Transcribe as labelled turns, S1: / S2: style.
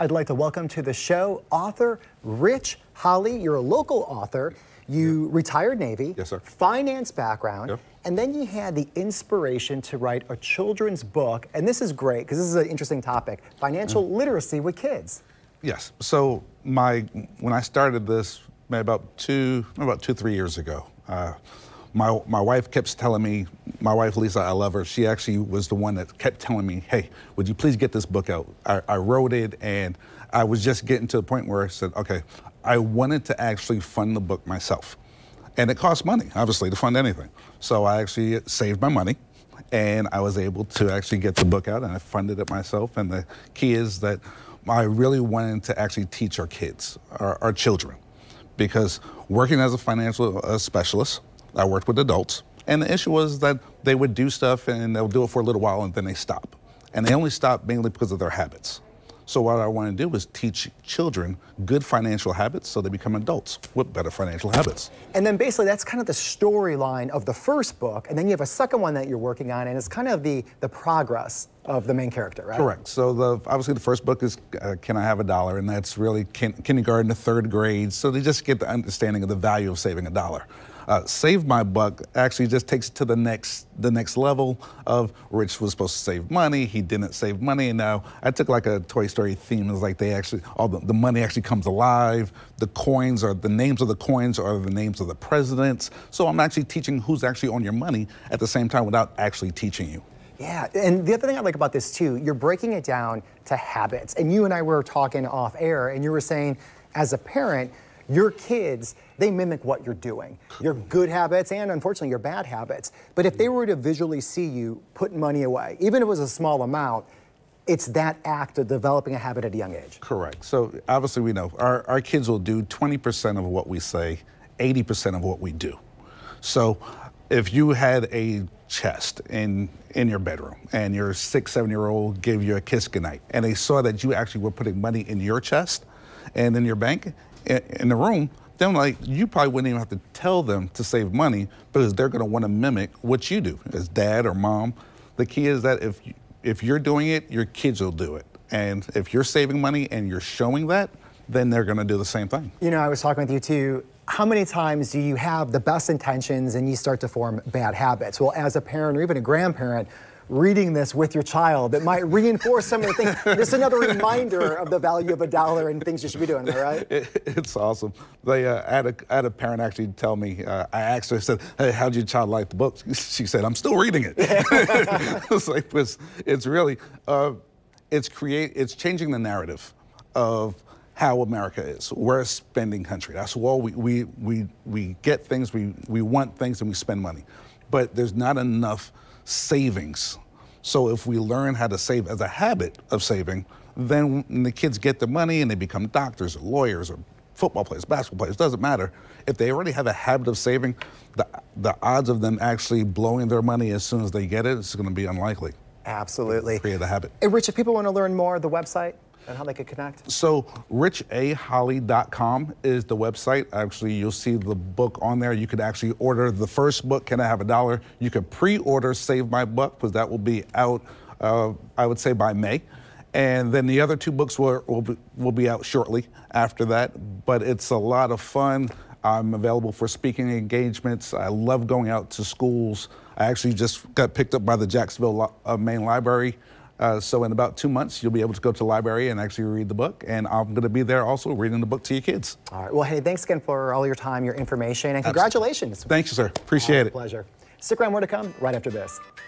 S1: I'd like to welcome to the show author Rich Holley. You're a local author. You retired Navy,
S2: Yes, sir.
S1: finance background,
S2: Yep.
S1: and then you had the inspiration to write a children's book. And this is great because this is an interesting topic: financial literacy with kids.
S2: Yes. So when I started this maybe about 3 years ago, my wife kept telling me, my wife Lisa, I love her. She actually was the one that kept telling me, hey, would you please get this book out? I wrote it, and I was just getting to the point where I said, okay, I wanted to actually fund the book myself. And it costs money, obviously, to fund anything. So I actually saved my money, and I was able to actually get the book out, and I funded it myself. And the key is that I really wanted to actually teach our kids, our children, because working as a financial specialist, I worked with adults, and the issue was that they would do stuff and they'll do it for a little while and then they stop. And they only stop mainly because of their habits. So what I want to do is teach children good financial habits so they become adults with better financial habits.
S1: And then basically that's kind of the storyline of the first book, and then you have a second one that you're working on, and it's kind of the progress of the main character, right?
S2: Correct. So obviously the first book is Can I Have a Dollar? And that's really kindergarten to third grade, so they just get the understanding of the value of saving a dollar. Save My Buck actually just takes it to the next level of Rich was supposed to save money, he didn't save money, and now I took like a Toy Story theme. It's like all the money actually comes alive. The coins are the names of the coins are the names of the presidents. So I'm actually teaching who's actually on your money at the same time without actually teaching you.
S1: Yeah, and the other thing I like about this too, you're breaking it down to habits. And you and I were talking off air, and you were saying, as a parent, your kids, they mimic what you're doing. Your good habits and, unfortunately, your bad habits. But if they were to visually see you put money away, even if it was a small amount, it's that act of developing a habit at a young age.
S2: Correct. So obviously we know our kids will do 20% of what we say, 80% of what we do. So if you had a chest in your bedroom and your 6-7-year-old gave you a kiss goodnight and they saw that you actually were putting money in your chest and in your bank, in the room, then you probably wouldn't even have to tell them to save money because they're going to want to mimic what you do as dad or mom. The key is that if you're doing it, your kids will do it. And if you're saving money and you're showing that, then they're going to do the same thing. You
S1: know, I was talking with you too. How many times do you have the best intentions and you start to form bad habits? Well, as a parent or even a grandparent, reading this with your child, it might reinforce some of the things. This is another reminder of the value of a dollar and things you should be doing, am I right?
S2: It's awesome. I had a parent actually tell me, I asked her, I said, hey, how'd your child like the book? She said, I'm still reading it. It's really, it's changing the narrative of how America is. We're a spending country. That's all we get things, we want things, and we spend money. But there's not enough savings. So if we learn how to save as a habit of saving, then when the kids get the money and they become doctors or lawyers or football players, basketball players, doesn't matter. If they already have a habit of saving, the odds of them actually blowing their money as soon as they get it is going to be unlikely.
S1: Absolutely.
S2: Create a habit.
S1: Hey, Rich, if people want to learn more, the website and how they could connect?
S2: So richaholley.com is the website. Actually, you'll see the book on there. You could actually order the first book, Can I Have a Dollar? You could pre-order Save My Buck, because that will be out, I would say, by May. And then the other two books will be out shortly after that. But it's a lot of fun. I'm available for speaking engagements. I love going out to schools. I actually just got picked up by the Jacksonville Main Library. So in about 2 months, you'll be able to go to the library and actually read the book. And I'm going to be there also reading the book to your kids. All
S1: right. Well, hey, thanks again for all your time, your information, and congratulations.
S2: Thank you, sir. Appreciate it.
S1: Pleasure. Stick around, more to come right after this.